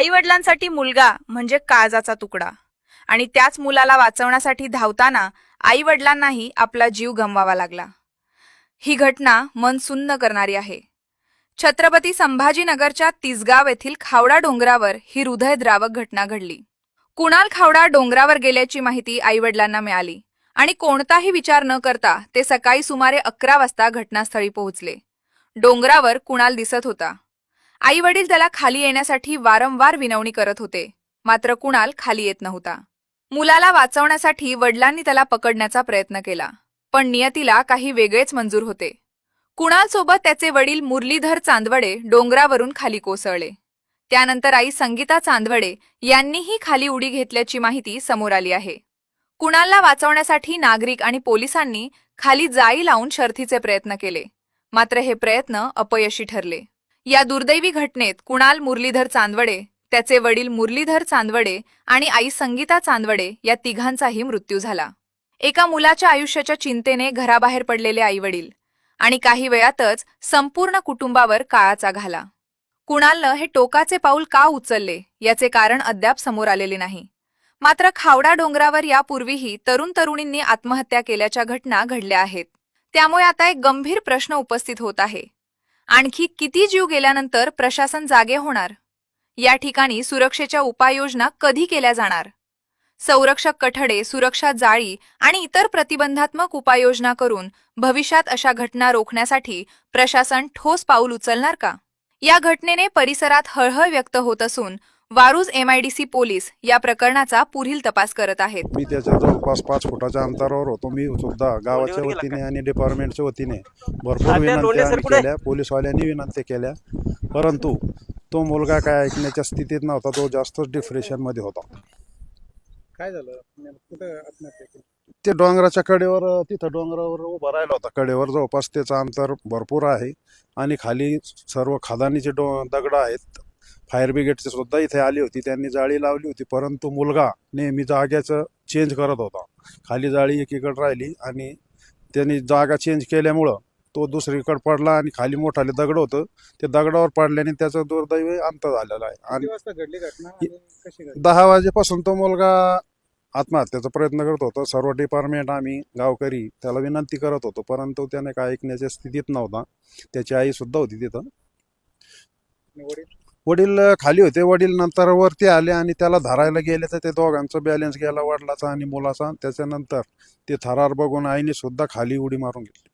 आई वडिलांसाठी मुलगा म्हणजे काळजाचा तुकडा आणि त्याच मुलाला वाचवण्यासाठी धावताना आई वडिलांनाही आपला जीव गमवावा लागला। ही घटना मन सुन्न करणारी आहे। छत्रपती संभाजीनगरच्या तिसगाव येथील खावडा डोंगरावर ही हृदयद्रावक घटना घडली। कुणाल खावडा डोंगरावर गेल्याची माहिती आई वडिलांना मिळाली आणि कोणताही विचार न करता ते सकाळी सुमारे 11 वाजता घटनास्थळी पोहोचले। डोंगरावर कुणाल दिसत होता। आई वडील त्याला खाली येण्यासाठी वारंवार विनवणी करत होते, मात्र कुणाल खाली येत नव्हता। मुलाला वाचवण्यासाठी वडिलांनी त्याला पकडण्याचा प्रयत्न केला, पण नियतीला काही वेगळेच मंजूर होते। कुणाल सोबत त्याचे वडील मुरलीधर चांदवडे डोंगरावरून खाली कोसळले। त्यानंतर आई संगीता चांदवडे यांनीही खाली उडी घेतल्याची माहिती समोर आली आहे। कुणालला वाचवण्यासाठी नागरिक आणि पोलिसांनी खाली जाळी लावून शर्थीचे प्रयत्न केले, मात्र हे प्रयत्न अपयशी ठरले। या दुर्दैवी घटनेत कुणाल मुरलीधर चांदवडे, त्याचे वडील मुरलीधर चांदवडे आणि आई संगीता चांदवडे या तिघांचाही मृत्यू झाला। एका मुलाच्या आयुष्याच्या चिंतेने घराबाहेर पडलेले आईवडील आणि काही वेळातच संपूर्ण कुटुंबावर काळाचा घाला। कुणालनं हे टोकाचे पाऊल का उचलले याचे कारण अद्याप समोर आलेले नाही, मात्र खावडा डोंगरावर यापूर्वीही तरुण तरुणींनी आत्महत्या केल्याच्या घटना घडल्या आहेत। त्यामुळे आता एक गंभीर प्रश्न उपस्थित होत आहे, आणखी किती जीव गेल्यानंतर प्रशासन जागे होणार? या ठिकाणी सुरक्षेच्या उपाययोजना कधी केल्या जाणार? संरक्षक कठडे, सुरक्षा जाळी आणि इतर प्रतिबंधात्मक उपाययोजना करून भविष्यात अशा घटना रोखण्यासाठी प्रशासन ठोस पाऊल उचलणार का? या घटनेने परिसरात हळहळ व्यक्त होत असून वारूज MIDC पोलीस या प्रकरणाचा पुढील तपास करत आहेत। मी त्याच्या जवळपास 5 फुटाच्या अंतरावर होतो। मी सुद्धा गावाच्या वतीने आणि डिपार्टमेंटच्या वतीने भरपूर विनंत्या केल्या, पोलीसवाल्यांनी विनंत्या केल्या, परंतु तो मुलगा काय ऐकण्याच्या स्थितीत नव्हता। तो जास्तच डिप्रेशनमध्ये होता। काय झालं? कुठे आत्महत्या केली? ते डोंगराच्या कडेवर, तिथं डोंगरावर उभा राहिला होता। कडेवर जवळपास त्याचं अंतर भरपूर आहे आणि खाली सर्व खदानीचे दगड आहेत। फायर ब्रिगेडचे सुद्धा इथे आली होती, त्यांनी जाळी लावली होती, परंतु मुलगा नेहमी जागेचं चेंज करत होता। खाली जाळी एकीकडे राहिली आणि त्यांनी जागा चेंज केल्यामुळं तो दुसरीकडे पडला आणि खाली मोठाले दगड होतं, ते दगडावर पडल्याने त्याचा दुर्दैवी अंत झालेला आहे। आणि किती वाजता घडली घटना आणि कशी घडली? 10 वाजेपासून तो मुलगा आत्महत्येचा प्रयत्न करत होता। सर्व डिपार्टमेंट, आम्ही गावकरी त्याला विनंती करत होतो, परंतु त्याने काय ऐकण्याच्या स्थितीत नव्हता। त्याची आई सुद्धा होती तिथं। आणि वडील? वडील खाली होते। वडील नंतर वरती आले आणि त्याला धरायला गेले तर ते दोघांचा बॅलन्स गेला, वडिलाचा आणि मुलाचा। त्याच्यानंतर ते थरार बघून आईने सुद्धा खाली उडी मारून घेतली।